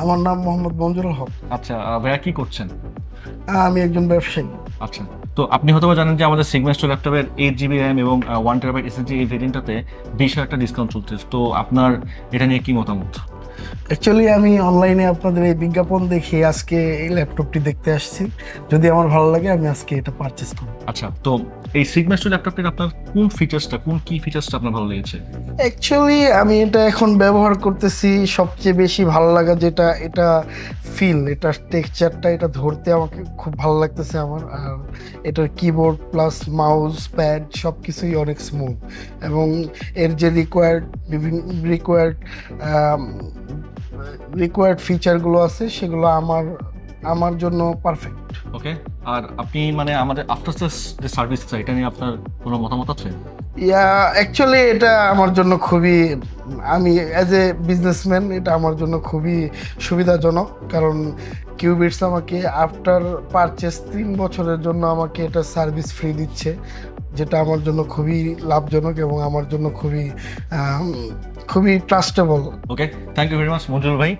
আমার নাম মোহাম্মদ মঞ্জুরুল হক। আচ্ছা, ভাইয়া কি করছেন? আমি একজন ব্যবসায়ী। আচ্ছা, তো আপনি হয়তো বা জানেন যে আমাদের সিগমেস্টো ল্যাপটপের 8 জিবি র্যাম এবং 1 টেরাবাইট এসএসডি এই ভেরিয়েন্টটাতে 20,000 টাকা ডিসকাউন্ট চলছে। তো আপনার এটা নিয়ে কি মতামত? অ্যাকচুয়ালি আমি অনলাইনে আপনাদের এই বিজ্ঞাপন দেখে আজকে এই ল্যাপটপটি দেখতে আসছি। যদি আমার ভালো লাগে আমি আজকে এটা পারচেস করব। আচ্ছা, তো এই সিগমেস্টো ল্যাপটপটির আপনার কোন ফিচার্সটা, কোন কি ফিচার্সটা আপনার ভালো লেগেছে? অ্যাকচুয়ালি আমি এটা এখন ব্যবহার করতেছি, সবচেয়ে বেশি ভালো লাগা যেটা, এটা এটার টেক্সচারটা, এটা ধরতে আমাকে খুব ভালো লাগতেছে আমার। আর এটার কিবোর্ড প্লাস মাউস প্যাড সব কিছুই অনেক স্মুথ, এবং এর যে বিভিন্ন রিকোয়ার্ড ফিচারগুলো আছে সেগুলো আমার আমার জন্য পারফেক্ট। ওকে, আর আপনি মানে আমাদের আফটার সেলস যে সার্ভিসটা, এটা নিয়ে আপনার কোনো মতামত আছে? অ্যাকচুয়ালি এটা আমার জন্য খুবই, আমি অ্যাজ এ বিজনেসম্যান এটা আমার জন্য খুবই সুবিধাজনক, কারণ কিউবিটস আমাকে আফটার পারচেস 3 বছরের জন্য আমাকে এটা সার্ভিস ফ্রি দিচ্ছে, যেটা আমার জন্য খুবই লাভজনক এবং আমার জন্য খুবই খুবই trustable. Okay, thank you very much Manjur ভাই।